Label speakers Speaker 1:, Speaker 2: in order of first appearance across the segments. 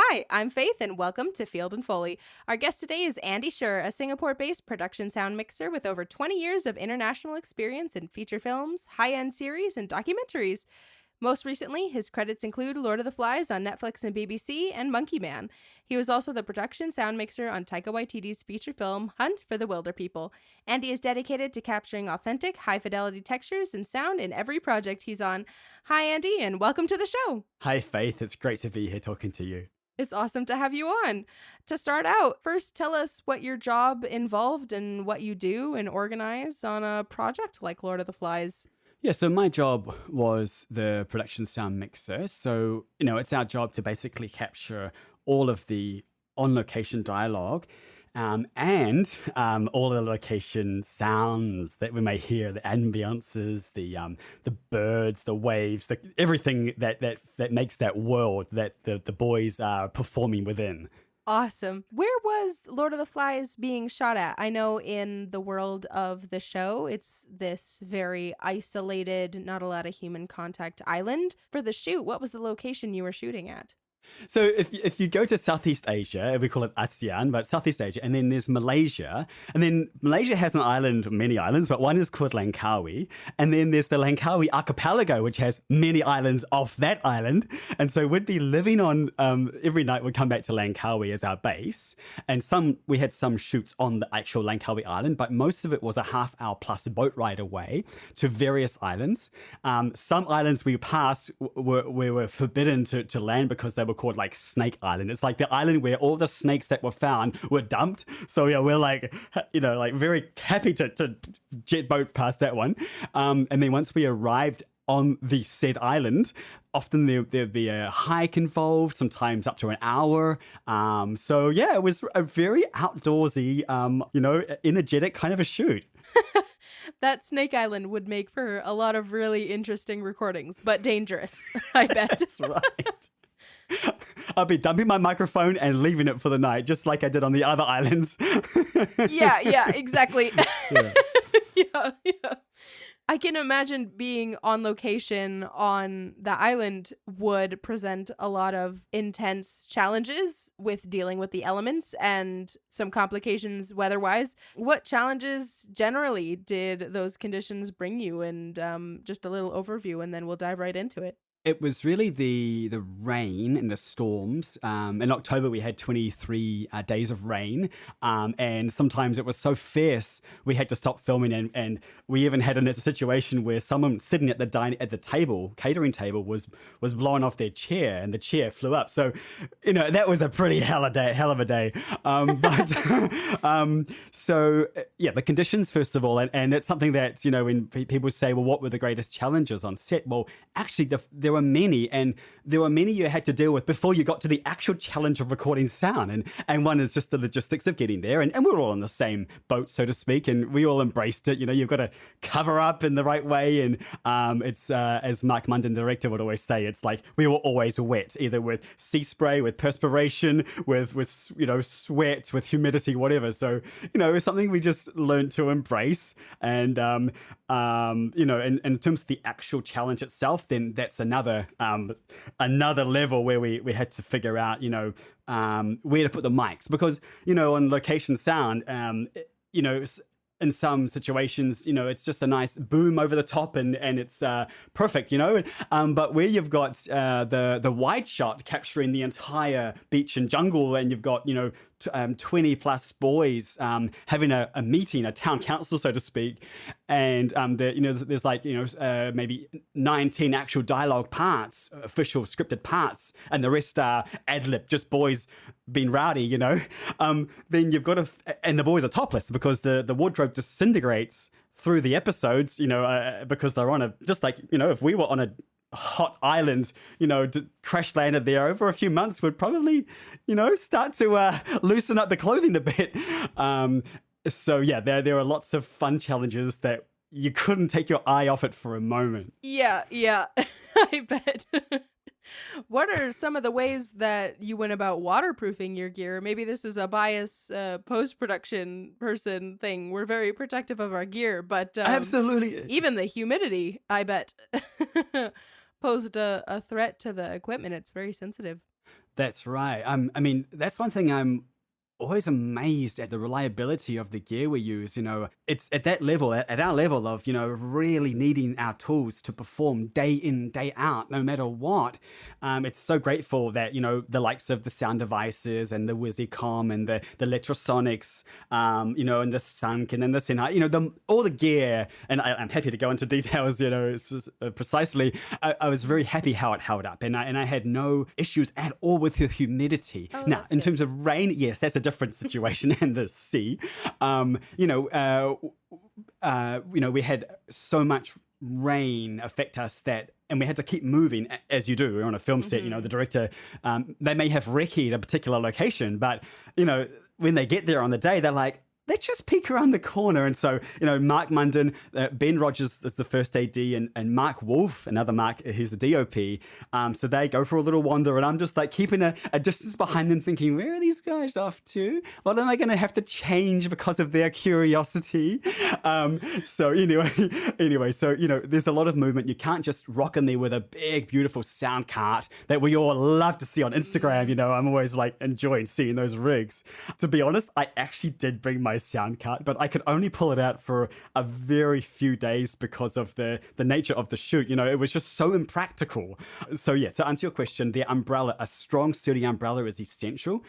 Speaker 1: Hi, I'm Faith, and welcome to Field and Foley. Our guest today is Ande Schurr, a Singapore-based production sound mixer with over 20 years of international experience in feature films, high-end series, and documentaries. Most recently, his credits include Lord of the Flies on Netflix and BBC and Monkey Man. He was also the production sound mixer on Taika Waititi's feature film Hunt for the Wilderpeople. Ande is dedicated to capturing authentic, high-fidelity textures and sound in every project he's on. Hi, Ande, and welcome to the show.
Speaker 2: Hi, Faith. It's great to be here talking to you.
Speaker 1: It's awesome to have you on. To start out, first tell us what your job involved and what you do and organize on a project like Lord of the Flies.
Speaker 2: Yeah, so my job was the production sound mixer. So, it's our job to basically capture all of the on-location dialogue and all the location sounds that we may hear, the ambiances, the birds, the waves, everything that makes that world that the boys are performing within.
Speaker 1: Awesome. Where was Lord of the Flies being shot at? I know in the world of the show, it's this very isolated, not a lot of human contact island. For the shoot, what was the location you were shooting at?
Speaker 2: So if you go to Southeast Asia, we call it ASEAN, but Southeast Asia, and then there's Malaysia, and then Malaysia has an island, many islands, but one is called Langkawi, and then there's the Langkawi archipelago, which has many islands off that island, and so we'd be living on, every night we'd come back to Langkawi as our base, and we had some shoots on the actual Langkawi island, but most of it was a half-hour plus boat ride away to various islands. Some islands we passed we were forbidden to land because they were called like Snake Island. It's like the island where all the snakes that were found were dumped. So yeah, we're like, very happy to jet boat past that one. And then once we arrived on the said island, often there'd be a hike involved, sometimes up to an hour. So yeah, it was a very outdoorsy, energetic kind of a shoot.
Speaker 1: That Snake Island would make for a lot of really interesting recordings, but dangerous, I bet.
Speaker 2: That's right. I'll be dumping my microphone and leaving it for the night, just like I did on the other islands.
Speaker 1: Yeah, exactly.
Speaker 2: Yeah.
Speaker 1: Yeah. I can imagine being on location on the island would present a lot of intense challenges with dealing with the elements and some complications weather-wise. What challenges generally did those conditions bring you? And just a little overview, and then we'll dive right into it.
Speaker 2: It was really the rain and the storms. In October, we had 23 days of rain, and sometimes it was so fierce we had to stop filming. And we even had a situation where someone sitting at the catering table, was blown off their chair, and the chair flew up. So, that was a pretty hell of a day. So yeah, the conditions first of all, and it's something that when people say, well, what were the greatest challenges on set? Well, actually, there were many, and there were many you had to deal with before you got to the actual challenge of recording sound. And one is just the logistics of getting there. And we're all on the same boat, so to speak, and we all embraced it. You've got to cover up in the right way. And it's, as Mark Munden, the director, would always say, it's like we were always wet, either with sea spray, with perspiration, with sweat, with humidity, whatever. So, it's something we just learned to embrace. And, in terms of the actual challenge itself, then that's another level where we had to figure out, where to put the mics, because, on location sound, in some situations, it's just a nice boom over the top and it's perfect, but where you've got the wide shot capturing the entire beach and jungle, and you've got, 20 plus boys having a meeting, a town council, so to speak. And there's like, maybe 19 actual dialogue parts, official scripted parts, and the rest are ad-lib, just boys being rowdy, then you've got to, and the boys are topless because the wardrobe disintegrates through the episodes, because they're on just like, if we were on a hot island, crash landed there over a few months, would probably, start to loosen up the clothing a bit. So yeah, there are lots of fun challenges that you couldn't take your eye off it for a moment.
Speaker 1: Yeah, I bet. What are some of the ways that you went about waterproofing your gear? Maybe this is a bias post-production person thing. We're very protective of our gear, but
Speaker 2: absolutely,
Speaker 1: even the humidity, I bet, posed a threat to the equipment. It's very sensitive.
Speaker 2: That's right. I mean, that's one thing I'm always amazed at, the reliability of the gear we use. It's at that level, at our level of, really needing our tools to perform day in, day out, no matter what. It's so grateful that, the likes of the sound devices and the Wizicom and the Electrosonics, and the Sunken and the Sennheiser, all the gear. And I'm happy to go into details, precisely. I was very happy how it held up, and I had no issues at all with the humidity.
Speaker 1: Oh,
Speaker 2: now, in
Speaker 1: good.
Speaker 2: terms of rain, yes, that's a different situation in the sea. We had so much rain affect us and we had to keep moving, as you do. We're on a film set, the director, they may have recce'd a particular location, but, when they get there on the day, they're like, let's just peek around the corner. And so, Mark Munden, Ben Rogers is the first AD, and Mark Wolf, another Mark, who's the DOP. So they go for a little wander, and I'm just like keeping a distance behind them, thinking, where are these guys off to? What am I going to have to change because of their curiosity? So anyway, so, there's a lot of movement. You can't just rock in there with a big, beautiful sound cart that we all love to see on Instagram. I'm always like enjoying seeing those rigs. To be honest, I actually did bring my sound cart, but I could only pull it out for a very few days because of the nature of the shoot. It was just so impractical. So yeah, to answer your question, the umbrella, a strong, sturdy umbrella is essential.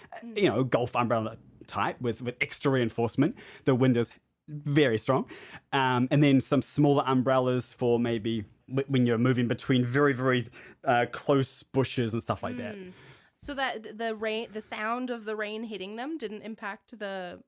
Speaker 2: Golf umbrella type with extra reinforcement. The wind is very strong. And then some smaller umbrellas for maybe when you're moving between very, very close bushes and stuff like that.
Speaker 1: So that the sound of the rain hitting them didn't impact the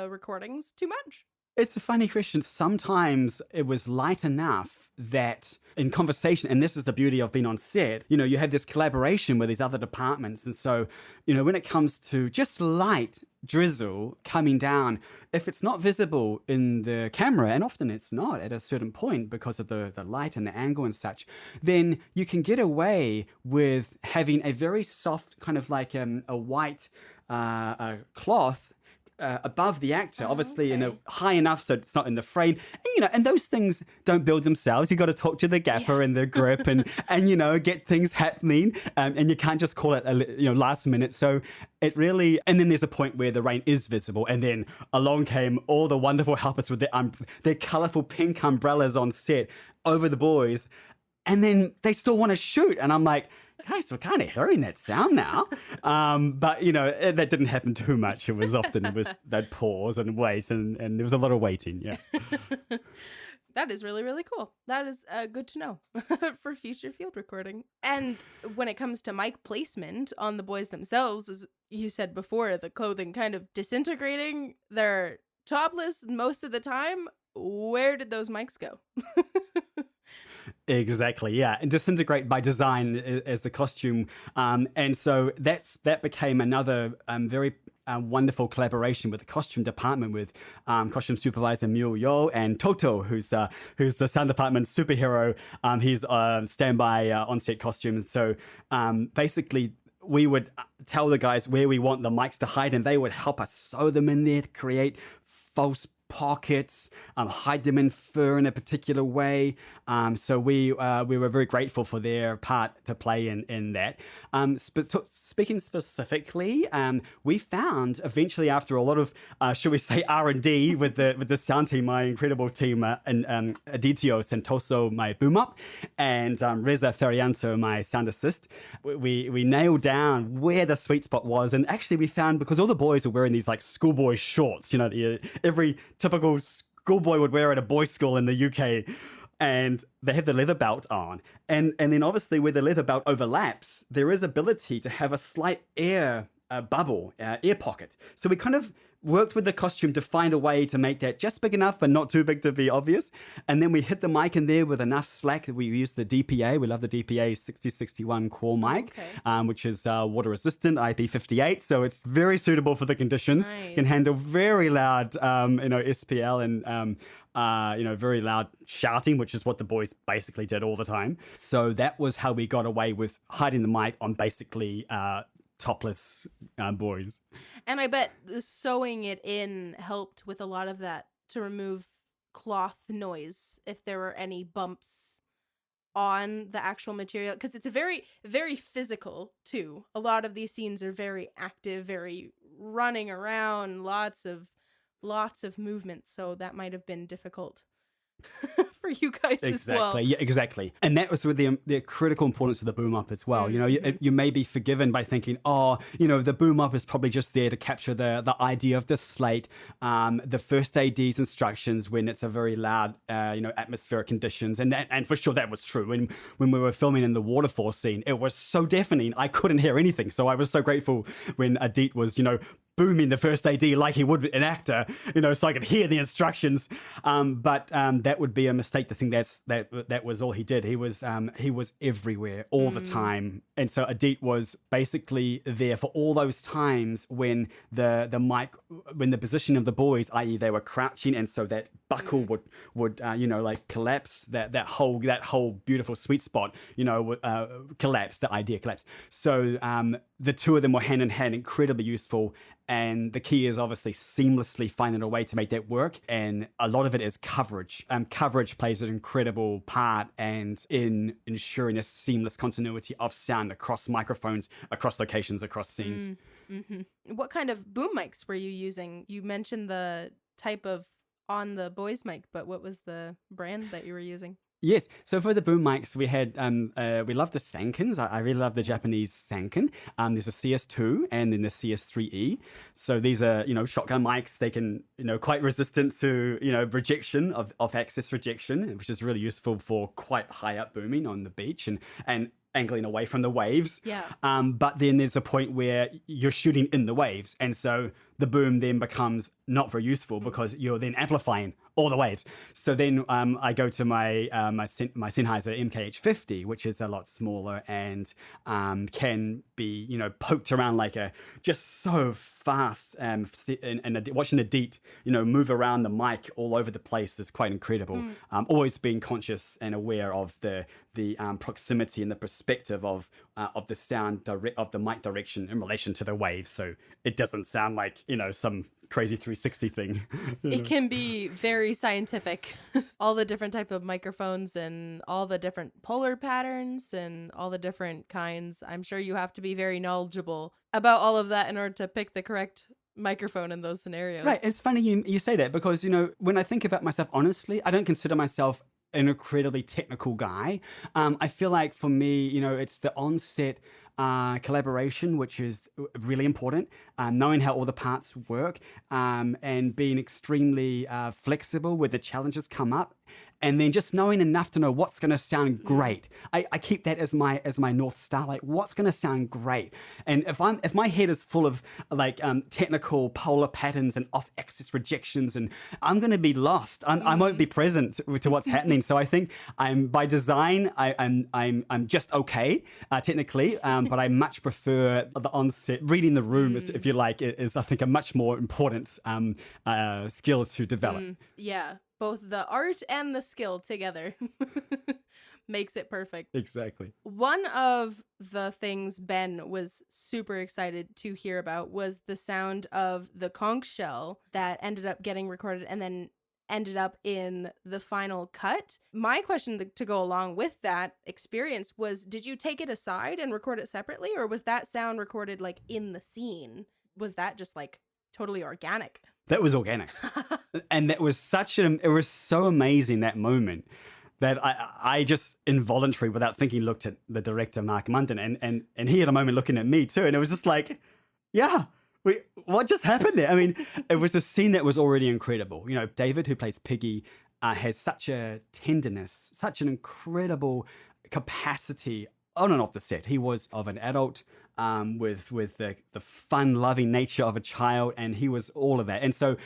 Speaker 1: recordings too much?
Speaker 2: It's a funny question. Sometimes it was light enough that in conversation, and this is the beauty of being on set, you have this collaboration with these other departments. And so, when it comes to just light drizzle coming down, if it's not visible in the camera, and often it's not at a certain point because of the light and the angle and such, then you can get away with having a very soft kind of like a white cloth above the actor, obviously, high enough so it's not in the frame. And those things don't build themselves. You got to talk to the gaffer and the grip and get things happening. And you can't just call it last minute. So it really, and then there's a point where the rain is visible, and then along came all the wonderful helpers with their colorful pink umbrellas on set over the boys, and then they still want to shoot, and I'm like, guys, we're kind of hearing that sound now. But, that didn't happen too much. They'd pause and wait, and there was a lot of waiting, yeah.
Speaker 1: That is really, really cool. That is good to know for future field recording. And when it comes to mic placement on the boys themselves, as you said before, the clothing kind of disintegrating, they're topless most of the time. Where did those mics go?
Speaker 2: Exactly, yeah, and disintegrate by design as the costume, and so that became another very wonderful collaboration with the costume department, with costume supervisor Miu Yo and Toto, who's the sound department superhero. He's standby on-set costume, and so basically we would tell the guys where we want the mics to hide, and they would help us sew them in there to create false pockets, hide them in fur in a particular way. So we were very grateful for their part to play in that. Speaking specifically, we found eventually after a lot of, should we say, R&D with the sound team, my incredible team, and Aditio Santoso, my boom up, and Reza Therianto, my sound assist, we nailed down where the sweet spot was. And actually we found, because all the boys were wearing these like schoolboy shorts, every typical schoolboy would wear at a boys' school in the UK, and they have the leather belt on. And then obviously where the leather belt overlaps, there is ability to have a slight air bubble, air pocket. So we kind of worked with the costume to find a way to make that just big enough but not too big to be obvious. And then we hit the mic in there with enough slack that we used the DPA. We love the DPA 6061 core mic, which is water resistant, IP58. So it's very suitable for the conditions.
Speaker 1: Nice.
Speaker 2: Can handle very loud, SPL and very loud shouting, which is what the boys basically did all the time. So that was how we got away with hiding the mic on basically topless boys.
Speaker 1: And I bet the sewing it in helped with a lot of that, to remove cloth noise if there were any bumps on the actual material, because it's a very, very physical too. A lot of these scenes are very active, very running around, lots of movement, so that might have been difficult for you guys as well.
Speaker 2: Yeah, exactly. And that was with the critical importance of the boom up as well. You may be forgiven by thinking, the boom up is probably just there to capture the idea of the slate, the first AD's instructions when it's a very loud, atmospheric conditions. And for sure that was true. When we were filming in the waterfall scene, it was so deafening, I couldn't hear anything. So I was so grateful when Adit was, booming the first AD like he would an actor, so I could hear the instructions. But that would be a mistake to think that was all he did. He was everywhere all the time. And so Adit was basically there for all those times when the mic, when the position of the boys, i.e. they were crouching, and so that buckle would collapse, that whole beautiful sweet spot, collapse, the idea collapsed. So the two of them were hand in hand, incredibly useful. And the key is obviously seamlessly finding a way to make that work. And a lot of it is coverage. Coverage plays an incredible part and in ensuring a seamless continuity of sound across microphones, across locations, across scenes.
Speaker 1: Mm-hmm. What kind of boom mics were you using? You mentioned the type of on the boys mic, but what was the brand that you were using?
Speaker 2: Yes. So for the boom mics, we had, we love the Sankens. I really love the Japanese Sanken. There's a CS2 and then the CS3E. So these are, shotgun mics. They can, quite resistant to, rejection of access rejection, which is really useful for quite high up booming on the beach and angling away from the waves.
Speaker 1: Yeah.
Speaker 2: But then there's a point where you're shooting in the waves. And so the boom then becomes not very useful because you're then amplifying all the waves. So then I go to my Sennheiser MKH50, which is a lot smaller and can be, poked around like just so fast. And watching Adit, move around the mic all over the place is quite incredible. Always being conscious and aware of the proximity and the perspective of the sound of the mic direction in relation to the waves, so it doesn't sound like some crazy 360 thing.
Speaker 1: It can be very scientific. All the different type of microphones and all the different polar patterns and all the different kinds. I'm sure you have to be very knowledgeable about all of that in order to pick the correct microphone in those scenarios.
Speaker 2: Right. It's funny you say that because, when I think about myself, honestly, I don't consider myself an incredibly technical guy. I feel like for me, it's the onset collaboration, which is really important, knowing how all the parts work, and being extremely flexible where the challenges come up, and then just knowing enough to know what's going to sound great. I keep that as my North Star, like what's going to sound great. And if my head is full of technical polar patterns and off-axis rejections, and I'm going to be lost. I won't be present to what's happening. So I think I'm by design I'm just okay technically, but I much prefer the on-set. Reading the room, if you like, is I think a much more important skill to develop.
Speaker 1: Yeah, both the art and the skill together makes it perfect.
Speaker 2: Exactly.
Speaker 1: One of the things Ben was super excited to hear about was the sound of the conch shell that ended up getting recorded and then ended up in the final cut. My question to go along with that experience was, did you take it aside and record it separately, or was that sound recorded like in the scene? Was that just like totally organic?
Speaker 2: That was organic. And that was it was so amazing, that moment, that I just involuntarily, without thinking, looked at the director, Mark Munden, and he had a moment looking at me too. And it was just like, yeah, what just happened there? I mean, it was a scene that was already incredible. You know, David, who plays Piggy, has such a tenderness, such an incredible capacity on and off the set. He was of an adult with the fun-loving nature of a child, and he was all of that. And so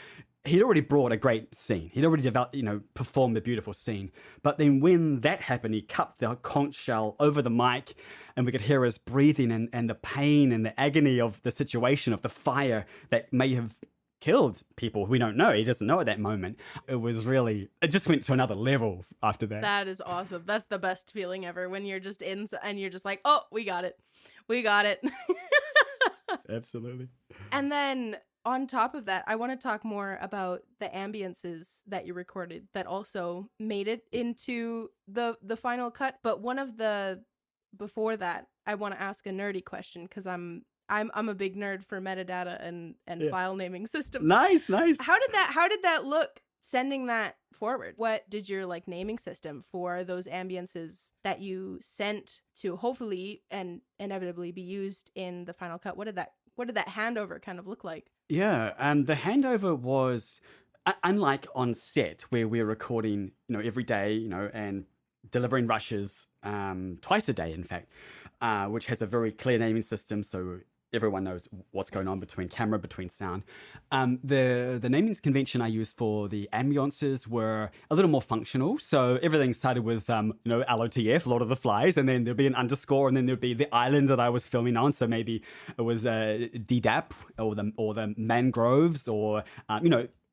Speaker 2: he'd already brought a great scene. He'd already developed, performed a beautiful scene. But then when that happened, he cut the conch shell over the mic, and we could hear us breathing and the pain and the agony of the situation, of the fire that may have killed people. We don't know. He doesn't know at that moment. It just went to another level after that.
Speaker 1: That is awesome. That's the best feeling ever, when you're just in and you're just like, oh, we got it. We got it.
Speaker 2: Absolutely.
Speaker 1: And then on top of that, I want to talk more about the ambiences that you recorded that also made it into the final cut. But before that, I want to ask a nerdy question, because I'm a big nerd for metadata and file naming systems.
Speaker 2: Nice.
Speaker 1: How did that look, sending that forward? What did your naming system for those ambiences that you sent to hopefully and inevitably be used in the final cut? What did that handover kind of look like?
Speaker 2: Yeah, the handover was unlike on set, where we're recording, every day, and delivering rushes twice a day, in fact, which has a very clear naming system, so everyone knows what's going on between camera, between sound. The naming convention I used for the ambiances were a little more functional. So everything started with, LOTF, Lord of the Flies, and then there'd be an underscore, and then there'd be the island that I was filming on. So maybe it was DDAP or the mangroves, or,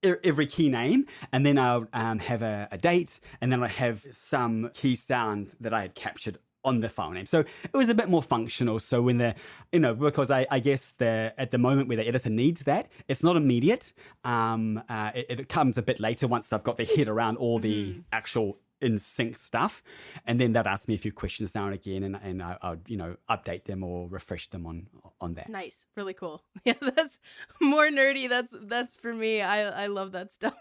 Speaker 2: every key name. And then I'll have a date, and then I have some key sound that I had captured on the file name. So it was a bit more functional. So when because I guess at the moment where the editor needs that, it's not immediate. It comes a bit later, once they've got their head around all the actual in sync stuff. And then they'd ask me a few questions now and again, and I'd update them or refresh them on that.
Speaker 1: Nice. Really cool. Yeah, that's more nerdy. That's for me. I love that stuff.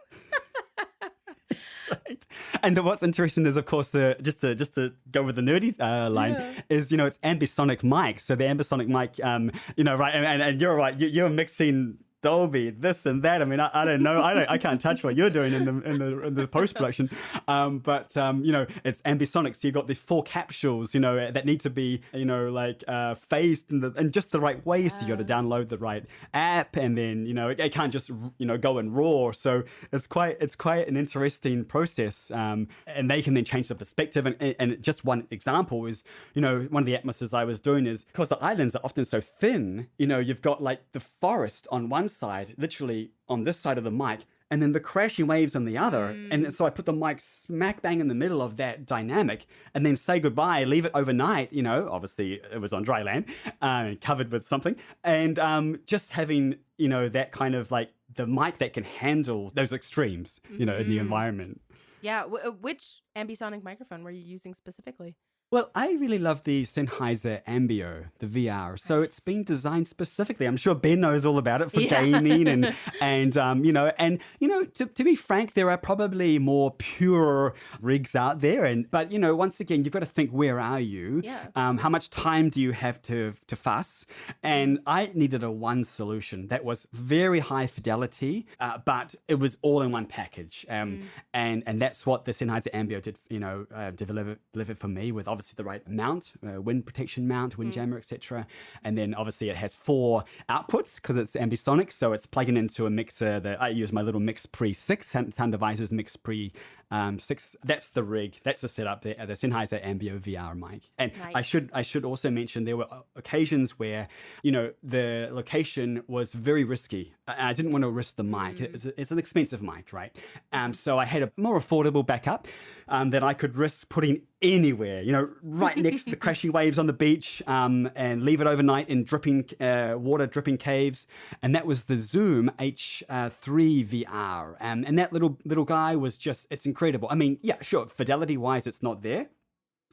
Speaker 2: Right. And what's interesting is, of course, just to go with the nerdy line, is it's ambisonic mic. So the ambisonic mic, right, and you're right. You're mixing Dolby, this and that. I mean, I don't know. I can't touch what you're doing in the post production. But it's ambisonic. So you've got these 4 capsules, that need to be, phased in just the right way. So you got to download the right app, and then it can't just go in raw. So it's quite an interesting process. And they can then change the perspective. And just one example is, one of the atmospheres I was doing is, because the islands are often so thin, you've got the forest on one side, literally on this side of the mic, and then the crashing waves on the other. And so I put the mic smack bang in the middle of that dynamic, and then say goodbye, leave it overnight. Obviously it was on dry land, covered with something, and just having that kind of the mic that can handle those extremes, in the environment.
Speaker 1: Yeah. Which ambisonic microphone were you using specifically?
Speaker 2: Well, I really love the Sennheiser Ambio, the VR. So it's been designed specifically. I'm sure Ben knows all about it for gaming and to be frank, there are probably more pure rigs out there. But once again, you've got to think, where are you?
Speaker 1: Yeah.
Speaker 2: How much time do you have to fuss? And I needed a one solution that was very high fidelity, but it was all in one package. And that's what the Sennheiser Ambio did, delivered for me, with obviously obviously the right mount, wind protection mount, windjammer, etc. And then obviously it has 4 outputs because it's ambisonic, so it's plugging into a mixer that I use my little Mix Pre 6 sound devices, Mix Pre 6. That's the rig. That's the setup there. The Sennheiser Ambio VR mic. And
Speaker 1: Nice.
Speaker 2: I should also mention there were occasions where, the location was very risky. I didn't want to risk the mic. It's an expensive mic, right? So I had a more affordable backup that I could risk putting anywhere, right next to the crashing waves on the beach, and leave it overnight in dripping water dripping caves. And that was the Zoom H3 VR. And that little guy was just, it's incredible. I mean, yeah, sure, fidelity wise, it's not there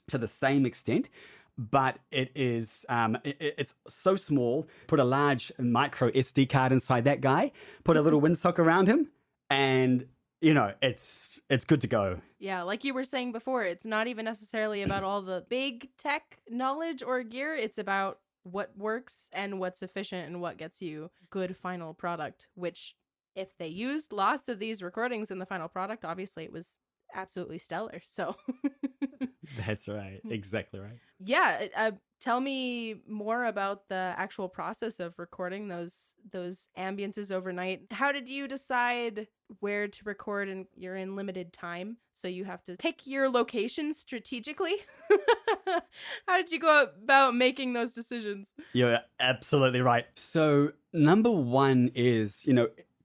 Speaker 2: to the same extent, but it is it's so small. Put a large micro SD card inside that guy, put a little windsock around him, and it's good to go.
Speaker 1: Yeah, like you were saying before, it's not even necessarily about all the big tech knowledge or gear. It's about what works and what's efficient and what gets you good final product, which if they used lots of these recordings in the final product, obviously it was absolutely stellar. So
Speaker 2: That's right. Exactly right.
Speaker 1: yeah, tell me more about the actual process of recording those ambiences overnight. How did you decide where to record? And you're in limited time, so you have to pick your location strategically. How did you go about making those decisions?
Speaker 2: You're absolutely right. So number one is,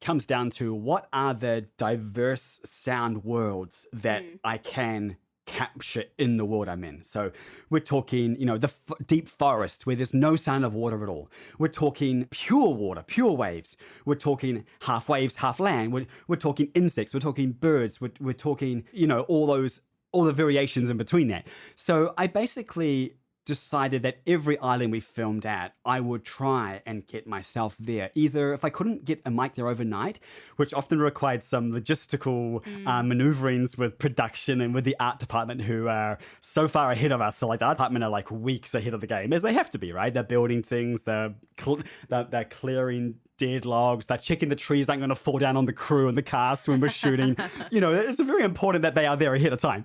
Speaker 2: comes down to what are the diverse sound worlds that I can capture in the world I'm in. So we're talking, the deep forest where there's no sound of water at all. We're talking pure water, pure waves. We're talking half waves, half land. We're talking insects. We're talking birds. We're talking, all the variations in between that. So I basically decided that every island we filmed at, I would try and get myself there. Either if I couldn't get a mic there overnight, which often required some logistical maneuverings with production and with the art department, who are so far ahead of us. So like the art department are like weeks ahead of the game, as they have to be, right? They're building things, they're clearing dead logs, they're checking the trees aren't going to fall down on the crew and the cast when we're shooting. It's very important that they are there ahead of time.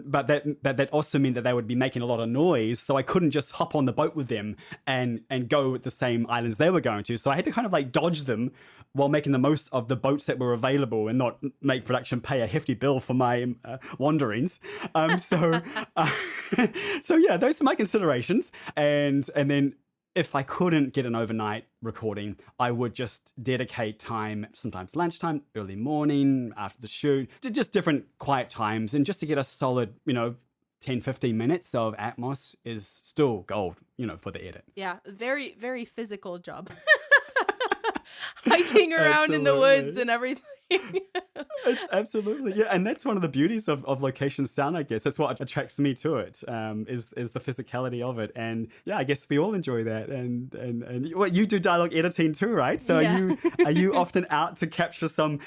Speaker 2: But that also meant that they would be making a lot of noise, so I couldn't just hop on the boat with them and go with the same islands they were going to. So I had to kind of like dodge them while making the most of the boats that were available and not make production pay a hefty bill for my wanderings. So yeah, those are my considerations. And then if I couldn't get an overnight recording, I would just dedicate time, sometimes lunchtime, early morning, after the shoot, to just different quiet times. And just to get a solid, 10, 15 minutes of Atmos is still gold, for the edit.
Speaker 1: Yeah, very, very physical job. Hiking around in the woods and everything.
Speaker 2: It's absolutely, yeah, and that's one of the beauties of location sound, I guess. That's what attracts me to it, is the physicality of it. And yeah, I guess we all enjoy that. And what you do dialogue editing too, right? So
Speaker 1: Yeah.
Speaker 2: are you often out to capture some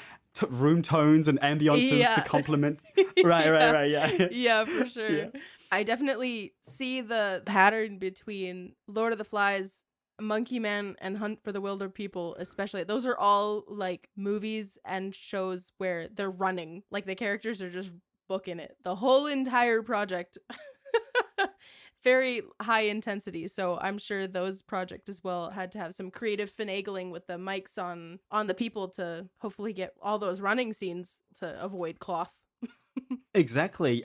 Speaker 2: room tones and ambiances to complement? Right, yeah.
Speaker 1: Yeah, for sure.
Speaker 2: Yeah.
Speaker 1: I definitely see the pattern between Lord of the Flies, Monkey Man, and Hunt for the Wilderpeople, especially. Those are all like movies and shows where they're running. Like the characters are just booking it. The whole entire project. Very high intensity. So I'm sure those projects as well had to have some creative finagling with the mics on the people to hopefully get all those running scenes to avoid cloth.
Speaker 2: Exactly.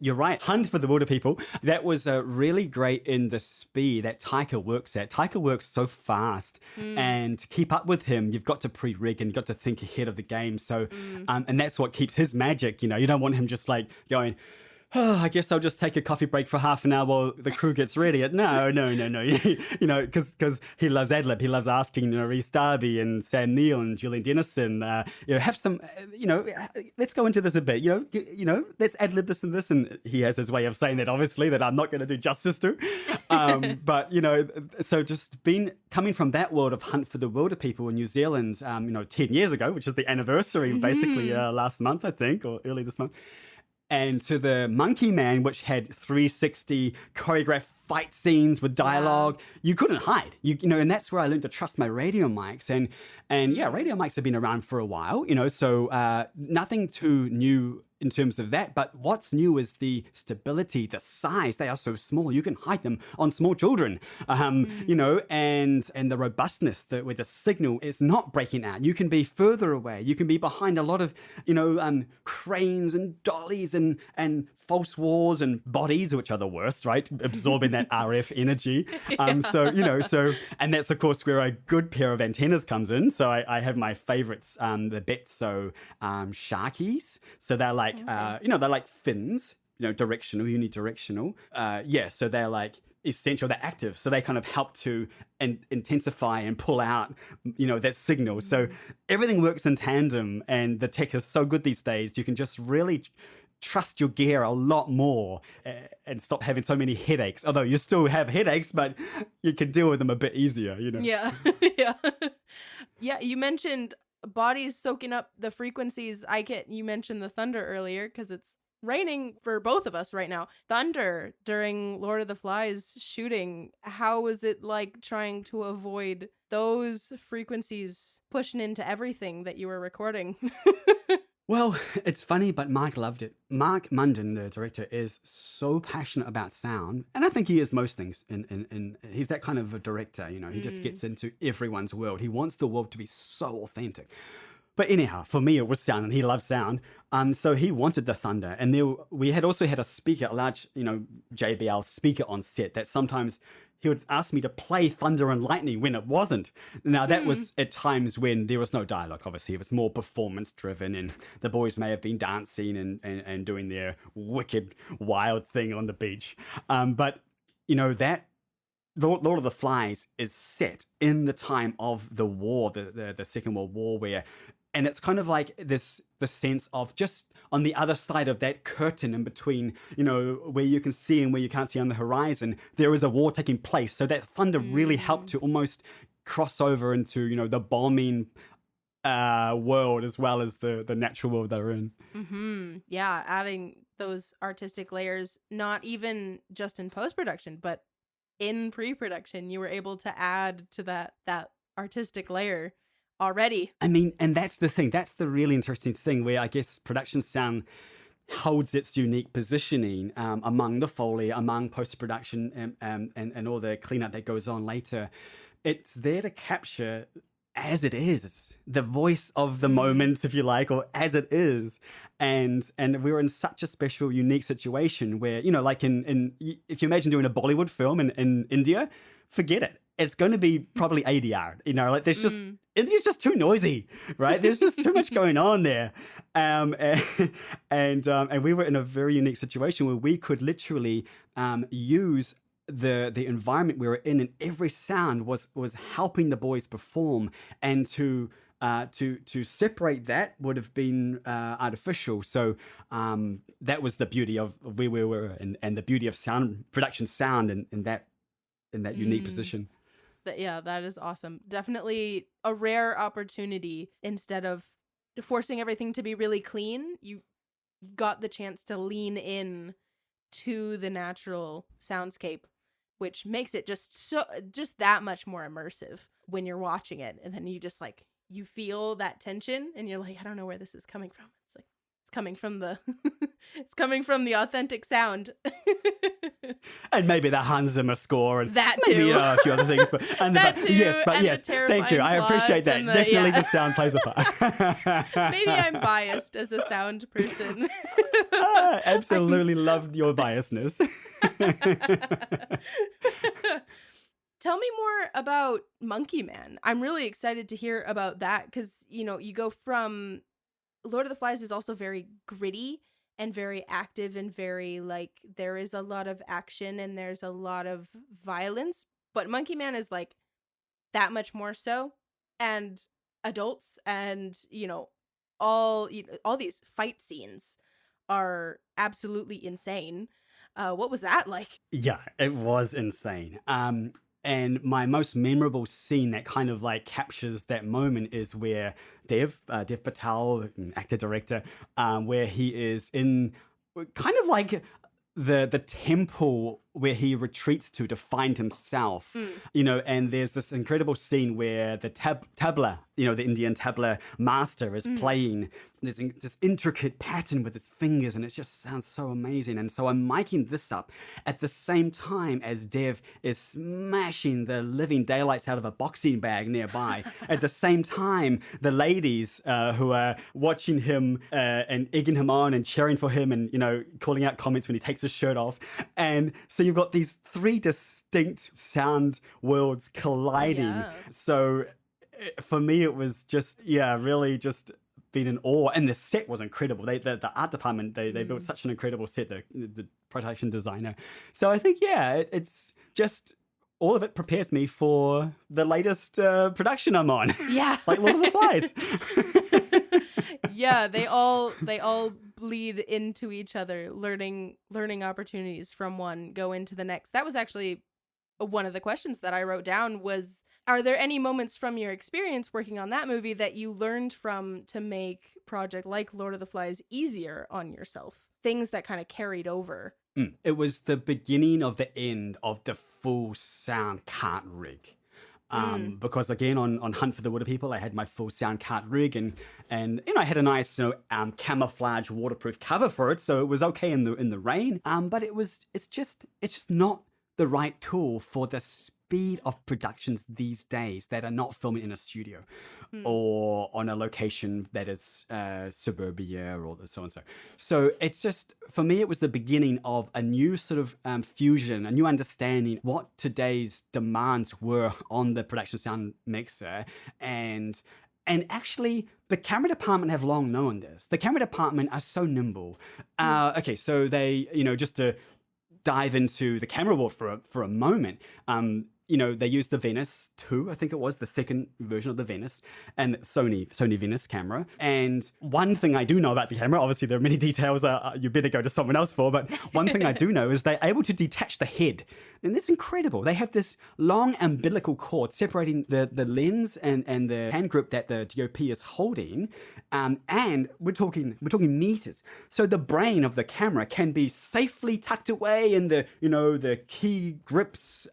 Speaker 2: You're right. Hunt for the Wilderpeople. That was really great in the speed that Taika works at. Taika works so fast, and to keep up with him, you've got to pre-rig and you've got to think ahead of the game. So, and that's what keeps his magic. You don't want him just like going, oh, I guess I'll just take a coffee break for half an hour while the crew gets ready. No. Because he loves ad-lib. He loves asking Reese Darby and Sam Neill and Julian Dennison, have some, let's go into this a bit, let's ad-lib this and this. And he has his way of saying that, obviously, that I'm not going to do justice to. But, so just coming from that world of Hunt for the Wilderpeople in New Zealand, 10 years ago, which is the anniversary, basically last month, I think, or early this month. And to the Monkey Man, which had 360 choreographed fight scenes with dialogue. You couldn't hide. And that's where I learned to trust my radio mics. And yeah, radio mics have been around for a while, so nothing too new in terms of that. But what's new is the stability, the size. They are so small. You can hide them on small children, and the robustness where the signal is not breaking out. You can be further away. You can be behind a lot of, cranes and dollies and false walls and bodies, which are the worst, right? Absorbing that RF energy. And that's of course where a good pair of antennas comes in. So I have my favorites, the Betso Sharkies. So they're like, they're like fins, directional, unidirectional. So they're like essential, they're active. So they kind of help to intensify and pull out, that signal. So everything works in tandem, and the tech is so good these days. You can just really trust your gear a lot more and stop having so many headaches. Although you still have headaches, but you can deal with them a bit easier,
Speaker 1: Yeah. Yeah, you mentioned bodies soaking up the frequencies. You mentioned the thunder earlier because it's raining for both of us right now. Thunder during Lord of the Flies shooting, how was it like trying to avoid those frequencies pushing into everything that you were recording?
Speaker 2: Well, it's funny, but Mark loved it. Mark Munden, the director, is so passionate about sound, and I think he is most things. He's that kind of a director, he just gets into everyone's world. He wants the world to be so authentic. But anyhow, for me, it was sound, and he loves sound. So he wanted the thunder, and we had also had a speaker, a large, JBL speaker on set that sometimes he would ask me to play thunder and lightning when it wasn't. Now, that was at times when there was no dialogue, obviously. It was more performance-driven, and the boys may have been dancing and doing their wicked, wild thing on the beach. But, that Lord of the Flies is set in the time of the war, the Second World War, and it's kind of like the sense of just on the other side of that curtain in between, where you can see and where you can't see on the horizon, there is a war taking place. So that thunder really helped to almost cross over into, the bombing world as well as the natural world they're in.
Speaker 1: Mm-hmm. Yeah, adding those artistic layers, not even just in post-production, but in pre-production, you were able to add to that artistic layer already.
Speaker 2: I mean, and that's the thing. That's the really interesting thing where I guess production sound holds its unique positioning among the Foley, among post-production and all the cleanup that goes on later. It's there to capture as it is, the voice of the moment, if you like, or as it is. And we're in such a special, unique situation where, like if you imagine doing a Bollywood film in India, forget it. It's going to be probably ADR, there's just, India's just too noisy, right? There's just too much going on there. And we were in a very unique situation where we could literally use the environment we were in, and every sound was helping the boys perform, and to separate that would have been artificial. So that was the beauty of where we were, and the beauty of production sound in that unique position.
Speaker 1: That is awesome. Definitely a rare opportunity. Instead of forcing everything to be really clean, you got the chance to lean in to the natural soundscape, which makes it just that much more immersive when you're watching it. And then you just you feel that tension, and you're like, I don't know where this is coming from. It's coming from the it's coming from the authentic sound.
Speaker 2: And maybe the Hans Zimmer score, and
Speaker 1: that
Speaker 2: maybe
Speaker 1: too.
Speaker 2: A few other things, but yes, thank you. I appreciate that. Definitely, the sound plays a part.
Speaker 1: Maybe I'm biased as a sound person.
Speaker 2: Absolutely love your biasness.
Speaker 1: Tell me more about Monkey Man. I'm really excited to hear about that because, you go from Lord of the Flies is also very gritty and very active and very there is a lot of action and there's a lot of violence, but Monkey Man is that much more so, and adults, and all these fight scenes are absolutely insane. What was that like? Yeah,
Speaker 2: it was insane. And my most memorable scene that kind of captures that moment is where Dev Patel, actor director, where he is in kind of the temple where he retreats to find himself, and there's this incredible scene where the tabla, the Indian tabla master is playing this intricate pattern with his fingers, and it just sounds so amazing. And so I'm miking this up at the same time as Dev is smashing the living daylights out of a boxing bag nearby. At the same time, the ladies who are watching him and egging him on and cheering for him and, calling out comments when he takes his shirt off. And so you've got these three distinct sound worlds colliding. Yeah. So for me, it was just, really just been in awe. And the set was incredible. The art department, they built such an incredible set, the production designer. So I think, it's just... all of it prepares me for the latest production I'm on.
Speaker 1: Yeah.
Speaker 2: Like Lord of the Flies.
Speaker 1: Yeah, they all bleed into each other, learning opportunities from one go into the next. That was actually one of the questions that I wrote down was, are there any moments from your experience working on that movie that you learned from to make a project like Lord of the Flies easier on yourself? Things that kind of carried over.
Speaker 2: It was the beginning of the end of the full sound cart rig. Because again, on Hunt for the Wilderpeople, I had my full sound cart rig and I had a nice camouflage waterproof cover for it, so it was okay in the rain. But it's just not the right tool for the speed of productions these days that are not filming in a studio or on a location that is suburbia or so and so. So it's just, for me, it was the beginning of a new sort of fusion, a new understanding what today's demands were on the production sound mixer. And actually, the camera department have long known this. The camera department are so nimble. Okay, so they, just to dive into the camera world for a moment, they used the Venice 2, I think it was, the second version of the Venice, and Sony Venice camera. And one thing I do know about the camera, obviously there are many details you better go to someone else for, but one thing I do know is they're able to detach the head. And it's incredible. They have this long umbilical cord separating the lens and the hand grip that the DOP is holding. And we're talking meters. So the brain of the camera can be safely tucked away in the key grips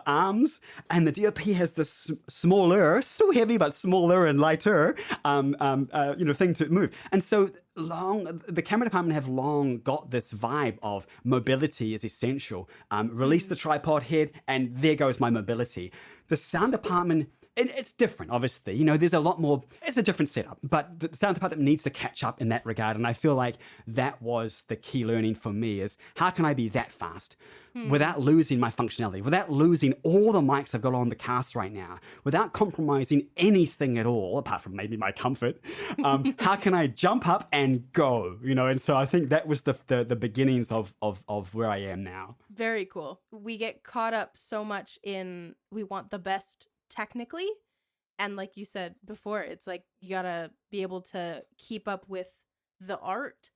Speaker 2: arms, and the DOP has this smaller, still heavy but smaller and lighter thing to move. And so the camera department have long got this vibe of mobility is essential. Release the tripod head, and there goes my mobility. The sound department, it's different, obviously. There's a lot more, it's a different setup, but the sound department needs to catch up in that regard. And I feel like that was the key learning for me is how can I be that fast without losing my functionality, without losing all the mics I've got on the cast right now, without compromising anything at all, apart from maybe my comfort. How can I jump up and go? And so I think that was the beginnings of where I am now.
Speaker 1: Very cool. We get caught up so much in, we want the best technically, and like you said before, it's like you gotta be able to keep up with the art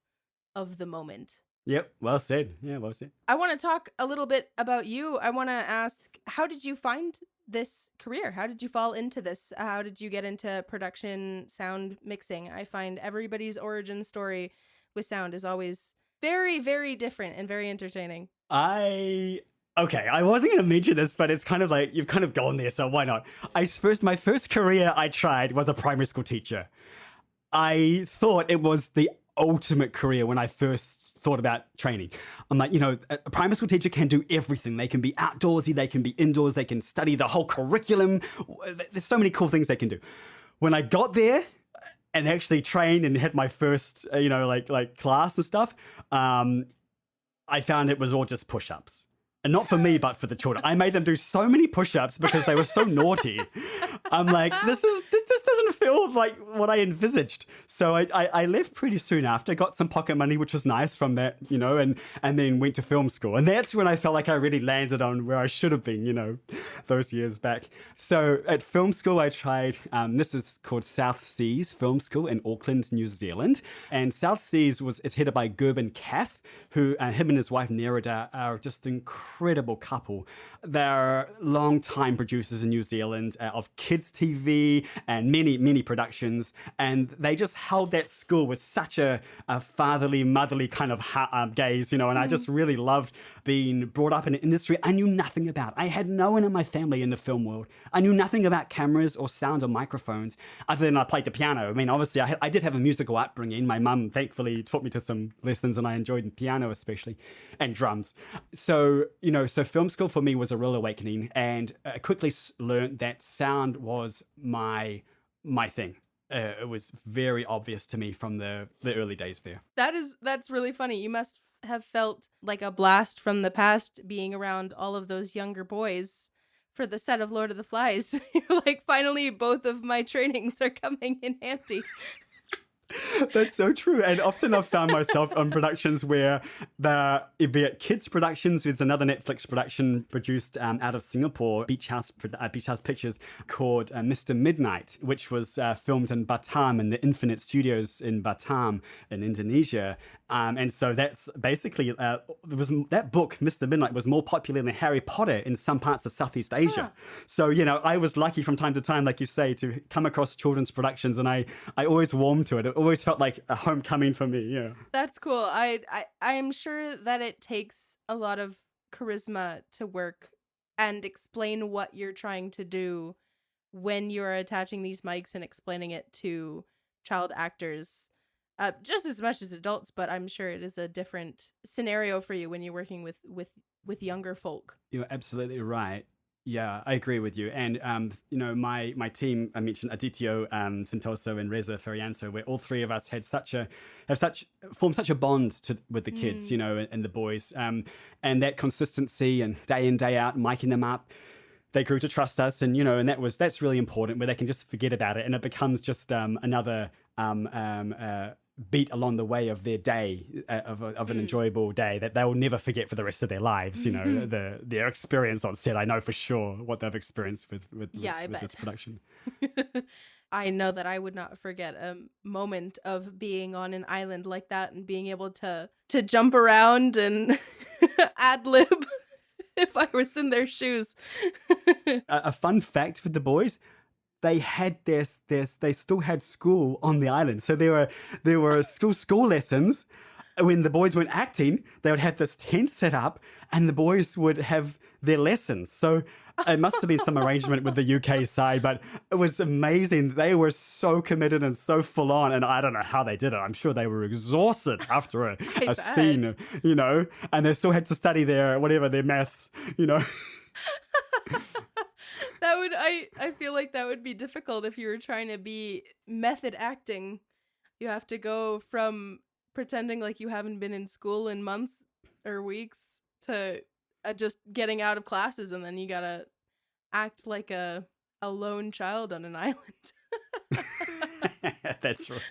Speaker 1: of the moment.
Speaker 2: Yep, well said. Yeah, well said.
Speaker 1: I want to talk a little bit about you. I want to ask, how did you find this career? How did you fall into this? How did you get into production sound mixing? I find everybody's origin story with sound is always very, very different and very entertaining.
Speaker 2: Okay, I wasn't going to mention this, but it's kind of like, you've kind of gone there, so why not? My first career I tried was a primary school teacher. I thought it was the ultimate career when I first thought about training. I'm like, a primary school teacher can do everything. They can be outdoorsy, they can be indoors, they can study the whole curriculum. There's so many cool things they can do. When I got there and actually trained and had my first, like class and stuff, I found it was all just push-ups. And not for me, but for the children. I made them do so many push-ups because they were so naughty. I'm like, this just doesn't feel like what I envisaged. So I left pretty soon after, got some pocket money, which was nice from that, and then went to film school. And that's when I felt like I really landed on where I should have been, those years back. So at film school, I tried, this is called South Seas Film School in Auckland, New Zealand. And South Seas is headed by Gerben Kath, who him and his wife Nerida are just incredible couple. They're long-time producers in New Zealand of kids TV and many many productions, and they just held that school with such a fatherly, motherly kind of gaze, and I just really loved being brought up in an industry I knew nothing about. I had no one in my family in the film world. I knew nothing about cameras or sound or microphones, other than I played the piano. I mean, obviously, I did have a musical upbringing. My mum, thankfully, taught me to some lessons, and I enjoyed piano especially, and drums. So, so film school for me was a real awakening, and I quickly learned that sound was my thing. It was very obvious to me from the early days there.
Speaker 1: That's really funny. You must have felt like a blast from the past being around all of those younger boys for the set of Lord of the Flies. You're like, finally, both of my trainings are coming in handy.
Speaker 2: That's so true. And often I've found myself on productions where be it kids productions. There's another Netflix production produced out of Singapore, Beach House Pictures, called Mr. Midnight, which was filmed in Batam in the Infinite Studios in Batam in Indonesia. And so that's basically, that book, Mr. Midnight, was more popular than Harry Potter in some parts of Southeast Asia. So, I was lucky from time to time, like you say, to come across children's productions, and I always warmed to it. It always felt like a homecoming for me, yeah.
Speaker 1: That's cool. I am sure that it takes a lot of charisma to work and explain what you're trying to do when you're attaching these mics and explaining it to child actors. Just as much as adults, but I'm sure it is a different scenario for you when you're working with younger folk.
Speaker 2: You're absolutely right. Yeah, I agree with you. And, my team, I mentioned Adityo, Santoso, and Reza Ferianto, where all three of us formed such a bond with the kids, and the boys. And that consistency and day in, day out, miking them up, they grew to trust us. And, and that's really important, where they can just forget about it. And it becomes just another beat along the way of their day, of an enjoyable day that they will never forget for the rest of their lives. Their experience on set. I know for sure what they've experienced with this production.
Speaker 1: I know that I would not forget a moment of being on an island like that and being able to jump around and ad lib if I was in their shoes.
Speaker 2: A fun fact with the boys: they had they still had school on the island. So there were school lessons. When the boys weren't acting, they would have this tent set up, and the boys would have their lessons. So it must have been some arrangement with the UK side, but it was amazing. They were so committed and so full on, and I don't know how they did it. I'm sure they were exhausted after a scene, and they still had to study their maths,
Speaker 1: I feel like that would be difficult if you were trying to be method acting. You have to go from pretending like you haven't been in school in months or weeks to just getting out of classes, and then you gotta act like a lone child on an island.
Speaker 2: That's right.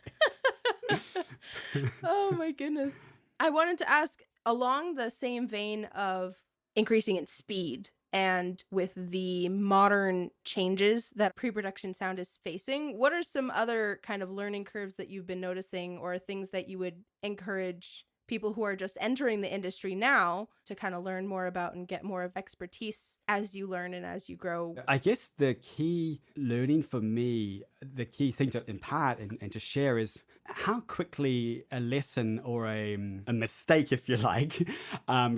Speaker 1: Oh my goodness. I wanted to ask, along the same vein of increasing in speed, and with the modern changes that pre-production sound is facing, what are some other kind of learning curves that you've been noticing, or things that you would encourage people who are just entering the industry now to kind of learn more about and get more of expertise as you learn and as you grow?
Speaker 2: I guess the key learning for me, the key thing to impart and to share is how quickly a lesson or a mistake, if you like,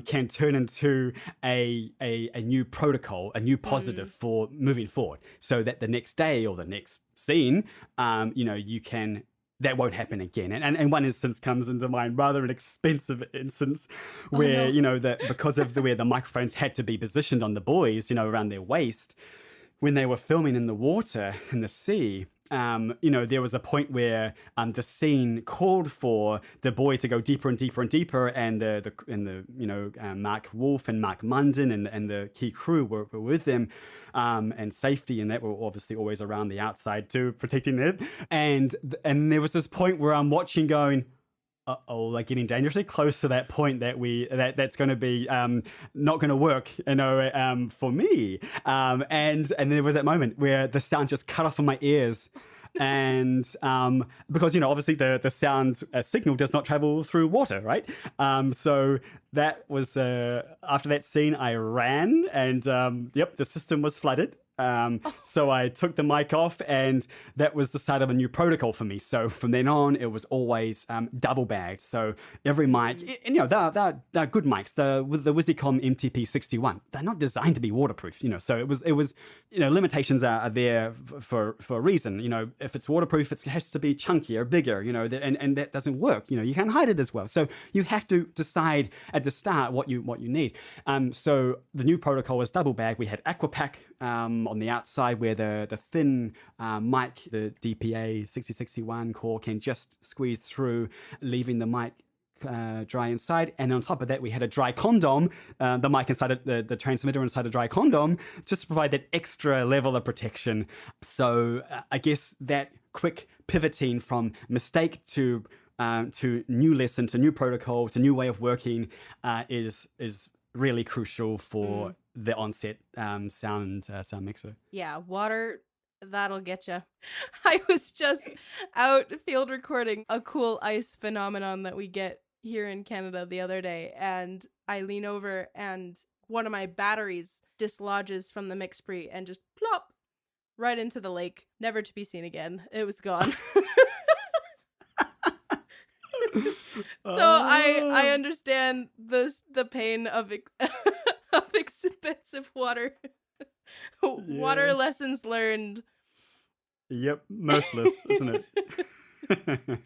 Speaker 2: can turn into a new protocol, a new positive for moving forward, so that the next day or the next scene, you can... that won't happen again. And one instance comes into mind, rather an expensive instance, where, because of the way the microphones had to be positioned on the boys, around their waist, when they were filming in the water, in the sea, there was a point where the scene called for the boy to go deeper and deeper and deeper, and Mark Wolf and Mark Munden and the key crew were with them, and safety and that were obviously always around the outside too, protecting it. And there was this point where I'm watching, going, like getting dangerously close to that point that's going to be not going to work, for me. And there was that moment where the sound just cut off in my ears. And because obviously the sound signal does not travel through water, right? So that was after that scene, I ran, and the system was flooded. So I took the mic off, and that was the start of a new protocol for me. So from then on, it was always double bagged. So every mic, and, they're good mics. With the Wizicom MTP61, they're not designed to be waterproof. So it was limitations are there for a reason. If it's waterproof, it has to be chunkier, bigger. And that doesn't work. You can't hide it as well. So you have to decide at the start what you need. So the new protocol was double bag. We had Aquapack on the outside where the thin mic, the DPA 6061 core can just squeeze through, leaving the mic dry inside. And on top of that, we had a dry condom, the mic inside the transmitter inside a dry condom, just to provide that extra level of protection. So I guess that quick pivoting from mistake to new lesson, to new protocol, to new way of working is really crucial for the on-set sound mixer.
Speaker 1: Yeah, water, that'll get you. I was just out field recording a cool ice phenomenon that we get here in Canada the other day, and I lean over and one of my batteries dislodges from the mix pre and just plop right into the lake, never to be seen again. It was gone. So I understand the pain of of expensive water. Water
Speaker 2: Yes.
Speaker 1: lessons learned.
Speaker 2: Yep, merciless, isn't it?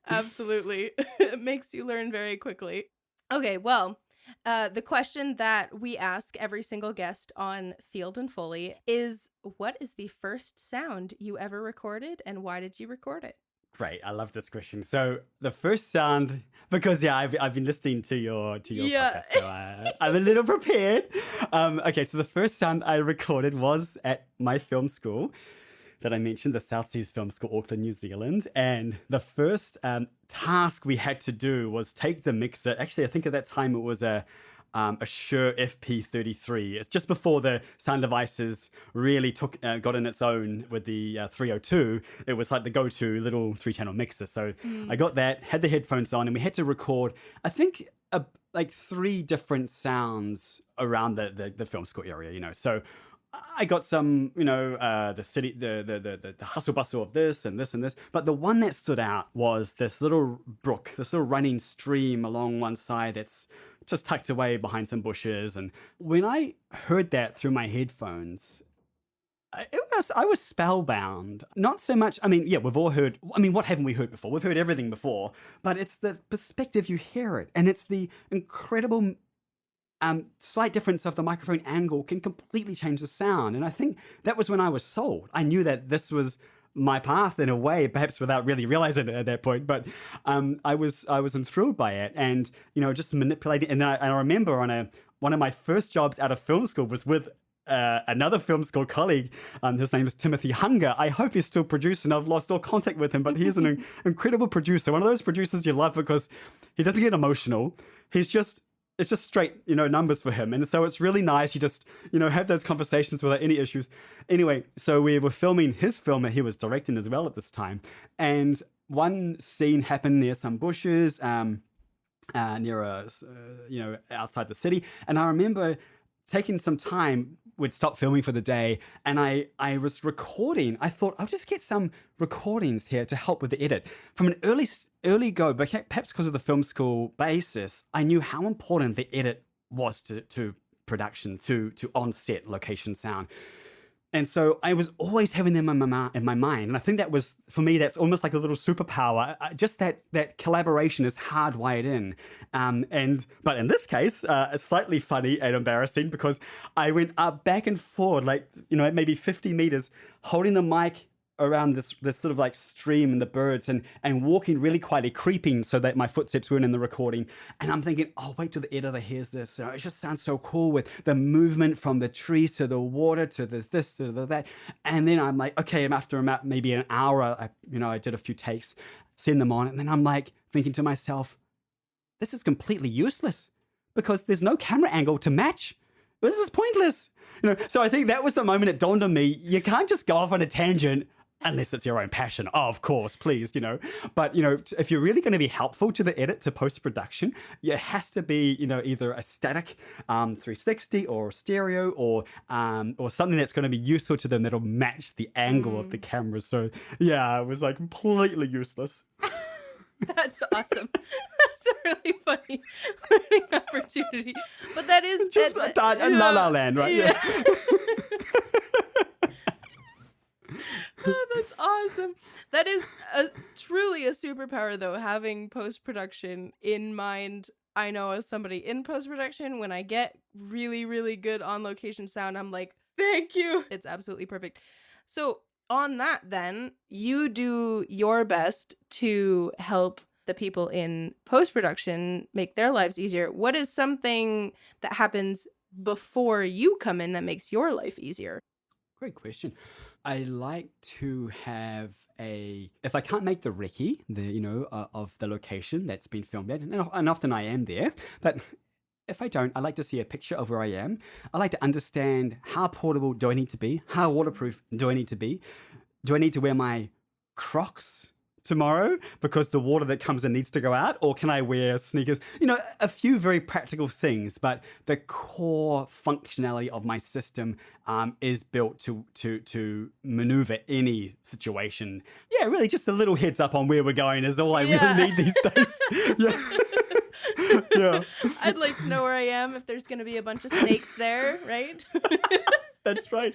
Speaker 1: Absolutely. It makes you learn very quickly. Okay, well, the question that we ask every single guest on Field and Foley is, what is the first sound you ever recorded, and why did you record it?
Speaker 2: Great, I love this question. So the first sound, because I've been listening to your podcast, so I'm a little prepared. Okay, so the first sound I recorded was at my film school that I mentioned, the South Seas Film School, Auckland, New Zealand. And the first task we had to do was take the mixer. Actually, I think at that time it was a Schurr FP33. It's just before the sound devices really got in its own with the 302. It was like the go-to little 3-channel mixer. So I got that, had the headphones on, and we had to record, I think, like 3 different sounds around the film school area. So I got some, the city, the hustle bustle of this and this and this. But the one that stood out was this little brook, this little running stream along one side that's just tucked away behind some bushes. And when I heard that through my headphones, I was spellbound. Not so much, we've all heard, what haven't we heard before? We've heard everything before, but it's the perspective you hear it. And it's the incredible slight difference of the microphone angle can completely change the sound. And I think that was when I was sold. I knew that this was my path in a way, perhaps without really realizing it at that point. But I was enthralled by it, and just manipulating. And I remember one of my first jobs out of film school was with another film school colleague. His name is Timothy Hunger. I hope he's still producing. I've lost all contact with him, but he's an incredible producer. One of those producers you love because he doesn't get emotional. It's just straight, numbers for him. And so it's really nice. You just, have those conversations without any issues. Anyway, so we were filming his film that he was directing as well at this time. And one scene happened near some bushes, near outside the city. And I remember taking some time, we'd stop filming for the day, and I was recording. I thought, I'll just get some recordings here to help with the edit. From an early go, but perhaps because of the film school basis, I knew how important the edit was to production, to on-set location sound. And so I was always having them in my mind. And I think that was, for me, that's almost like a little superpower. Just that collaboration is hardwired in. But in this case, it's slightly funny and embarrassing because I went up back and forward, maybe 50 meters, holding the mic around this sort of like stream and the birds and walking really quietly, creeping so that my footsteps weren't in the recording. And I'm thinking, oh, wait till the editor hears this. It just sounds so cool with the movement from the trees to the water to this to that. And then I'm like, okay, after maybe an hour, I did a few takes, send them on. And then I'm like thinking to myself, this is completely useless because there's no camera angle to match. This is pointless. So I think that was the moment it dawned on me. You can't just go off on a tangent Unless it's your own passion, of course, please, But, if you're really going to be helpful to the edit, to post-production, it has to be, either a static 360 or stereo or something that's going to be useful to them that'll match the angle of the camera. So, yeah, it was like completely useless.
Speaker 1: That's awesome. That's a really funny learning opportunity. But that is
Speaker 2: just La La Land, right?
Speaker 1: Yeah. Oh, that's awesome. That is truly a superpower, though, having post-production in mind. I know as somebody in post-production, when I get really, really good on-location sound, I'm like, thank you. It's absolutely perfect. So on that, then, you do your best to help the people in post-production make their lives easier. What is something that happens before you come in that makes your life easier?
Speaker 2: Great question. I like to have if I can't make the recce, of the location that's been filmed at, and often I am there, but if I don't, I like to see a picture of where I am. I like to understand how portable do I need to be? How waterproof do I need to be? Do I need to wear my Crocs tomorrow because the water that comes in needs to go out, or can I wear sneakers? A few very practical things, but the core functionality of my system is built to maneuver any situation. Yeah, really, just a little heads up on where we're going is all I really need these days. Yeah.
Speaker 1: I'd like to know where I am if there's going to be a bunch of snakes there, right?
Speaker 2: That's right.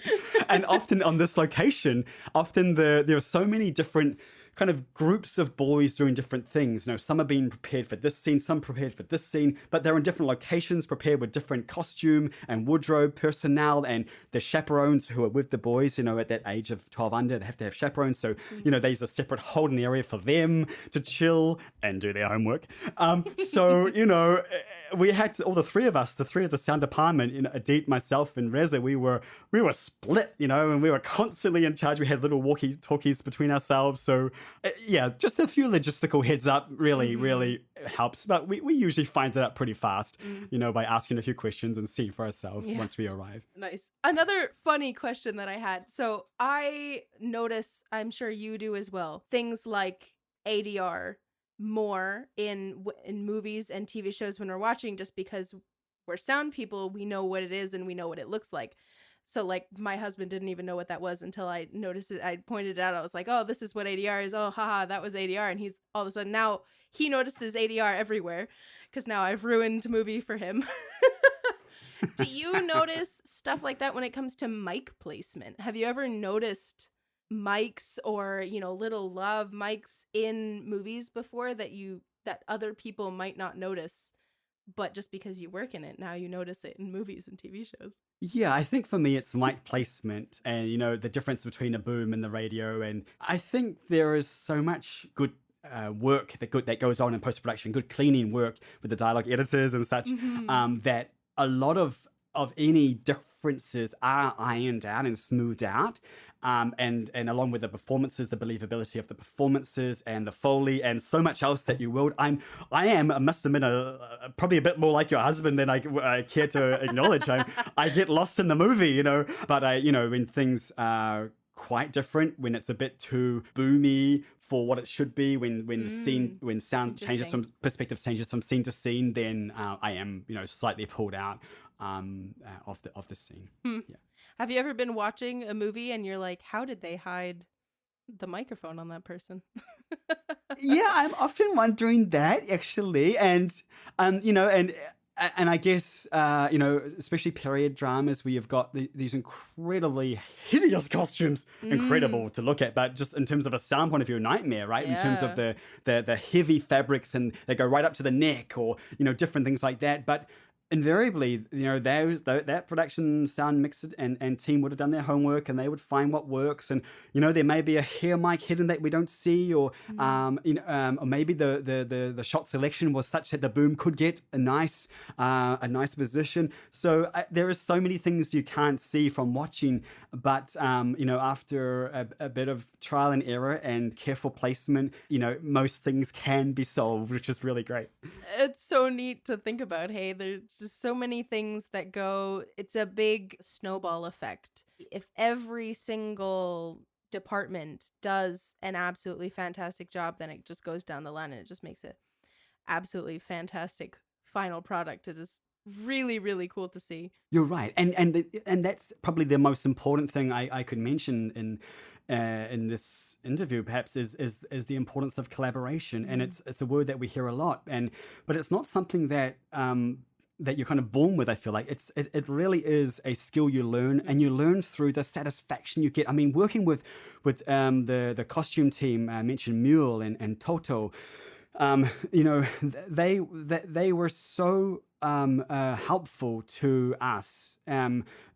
Speaker 2: And often on this location, there are so many different kind of groups of boys doing different things. Some are being prepared for this scene, some prepared for this scene, but they're in different locations, prepared with different costume and wardrobe personnel, and the chaperones who are with the boys, at that age of 12 under, they have to have chaperones. So, there's a separate holding area for them to chill and do their homework. We had to, all the three of us, the three of the sound department, Adit, myself, and Reza, we were split, and we were constantly in charge. We had little walkie-talkies between ourselves. So, just a few logistical heads up really helps. But we usually find that out pretty fast, by asking a few questions and seeing for ourselves once we arrive.
Speaker 1: Nice. Another funny question that I had. So I notice, I'm sure you do as well, things like ADR more in movies and TV shows when we're watching, just because we're sound people, we know what it is and we know what it looks like. So, like, my husband didn't even know what that was until I noticed it. I pointed it out. I was like, oh, this is what ADR is. Oh, haha, that was ADR. And he's all of a sudden, now he notices ADR everywhere because now I've ruined movie for him. Do you notice stuff like that when it comes to mic placement? Have you ever noticed mics or, little love mics in movies before that other people might not notice? But just because you work in it, now you notice it in movies and TV shows.
Speaker 2: Yeah, I think for me it's mic placement and, the difference between a boom and the radio. And I think there is so much good work that goes on in post-production, good cleaning work with the dialogue editors and such, that a lot of any differences are ironed out and smoothed out. And along with the performances, the believability of the performances and the Foley and so much else that you will. I must admit, probably a bit more like your husband than I care to acknowledge. I get lost in the movie, but when things are quite different, when it's a bit too boomy for what it should be, when the scene, when sound changes from perspective changes from scene to scene, then I am, slightly pulled out of the scene. Yeah.
Speaker 1: Have you ever been watching a movie and you're like, how did they hide the microphone on that person?
Speaker 2: Yeah, I'm often wondering that, actually. And, and I guess, especially period dramas where you've got these incredibly hideous costumes, incredible to look at, but just in terms of a sound point of view, a nightmare, right? Yeah. In terms of the heavy fabrics and they go right up to the neck or, different things like that. But invariably, that production sound mixer and team would have done their homework and they would find what works. And, there may be a hair mic hidden that we don't see, or maybe the shot selection was such that the boom could get a nice position. So there are so many things you can't see from watching, but, after a bit of trial and error and careful placement, most things can be solved, which is really great.
Speaker 1: It's so neat to think about. Hey, there's just so many things that go, it's a big snowball effect. If every single department does an absolutely fantastic job, then it just goes down the line and it just makes it absolutely fantastic final product. It is really, really cool to see.
Speaker 2: You're right, and that's probably the most important thing I could mention in this interview. Perhaps is the importance of collaboration, and it's a word that we hear a lot, but it's not something that that you're kind of born with. I feel like it really is a skill you learn, and you learn through the satisfaction you get. I mean, working with the costume team, I mentioned Mule and Toto. You know, they were so helpful to us.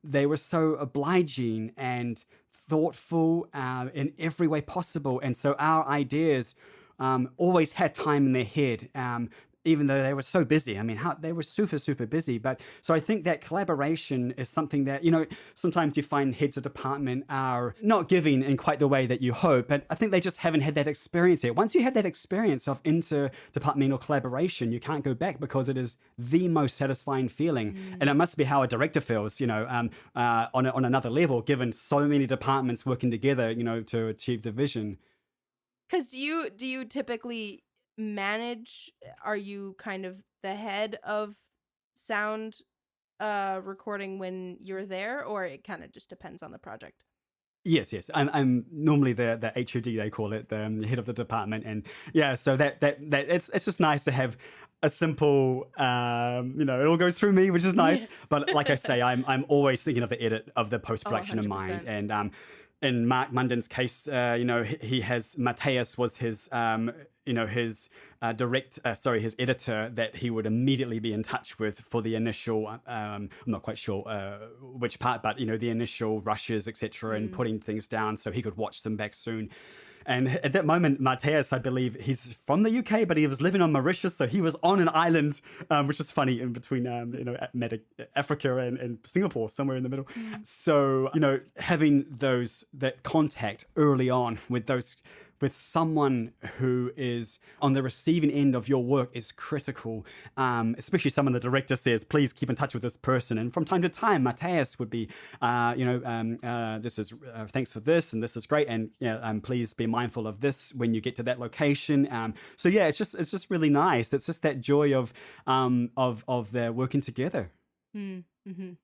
Speaker 2: They were so obliging and thoughtful in every way possible, and so our ideas always had time in their head. Even though they were so busy. I mean, they were super, super busy. But so I think that collaboration is something that, you know, sometimes you find heads of department are not giving in quite the way that you hope, but I think they just haven't had that experience yet. Once you have that experience of interdepartmental collaboration, you can't go back, because it is the most satisfying feeling. And it must be how a director feels, you know, on another level, given so many departments working together, you know, to achieve the vision.
Speaker 1: Because do you typically manage, are you kind of the head of sound recording when you're there, or it kind of just depends on the project?
Speaker 2: Yes. I'm normally the HOD, they call it, the head of the department, and yeah. So that it's just nice to have a simple, you know, it all goes through me, which is nice. But like I say, I'm always thinking of the edit of the post production in mind, and in Mark Munden's case, you know, he has Matthias was his. You know, his his editor that he would immediately be in touch with for the initial, I'm not quite sure which part, but, you know, the initial rushes, etc., and putting things down so he could watch them back soon. And at that moment, Matthias, I believe, he's from the UK, but he was living on Mauritius, so he was on an island, which is funny, in between, you know, Africa and Singapore, somewhere in the middle. So, you know, having that contact early on with someone who is on the receiving end of your work is critical. Especially someone the director says, please keep in touch with this person. And from time to time, Matthias would be, you know, this is thanks for this, and this is great, and please be mindful of this when you get to that location. So yeah, it's just really nice. It's just that joy of their working together.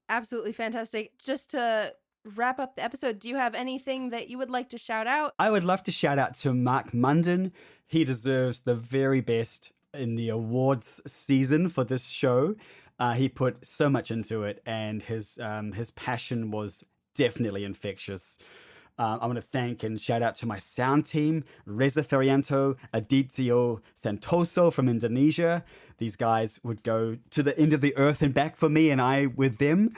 Speaker 1: Absolutely fantastic. Just to wrap up the episode, do you have anything that you would like to shout out?
Speaker 2: I would love to shout out to Mark Munden. He deserves the very best in the awards season for this show. He put so much into it, and his passion was definitely infectious. I want to thank and shout out to my sound team, Reza Ferianto, Adityo Santoso from Indonesia. These guys would go to the end of the earth and back for me, and I with them.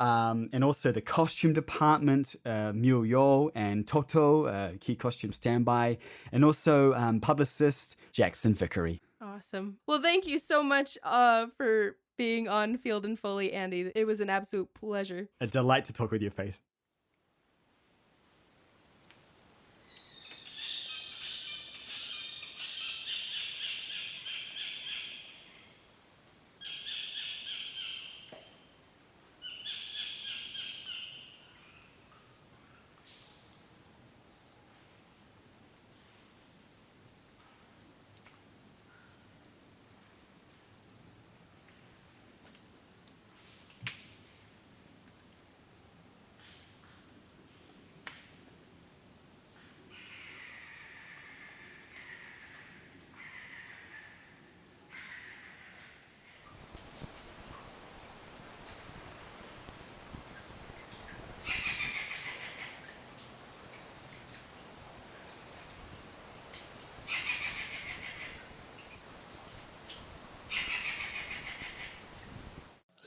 Speaker 2: And also the costume department, Mule Yo and Toto, key costume standby. And also publicist Jackson Vickery.
Speaker 1: Awesome. Well, thank you so much for being on Field and Foley, Andy. It was an absolute pleasure.
Speaker 2: A delight to talk with you, Faith.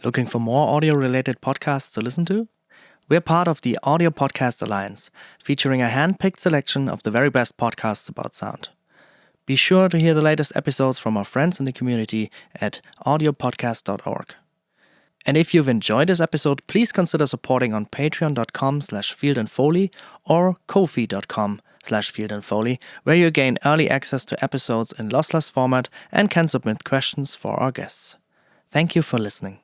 Speaker 3: Looking for more audio-related podcasts to listen to? We're part of the Audio Podcast Alliance, featuring a hand-picked selection of the very best podcasts about sound. Be sure to hear the latest episodes from our friends in the community at audiopodcast.org. And if you've enjoyed this episode, please consider supporting on patreon.com/fieldandfoley or ko-fi.com/fieldandfoley, where you gain early access to episodes in lossless format and can submit questions for our guests. Thank you for listening.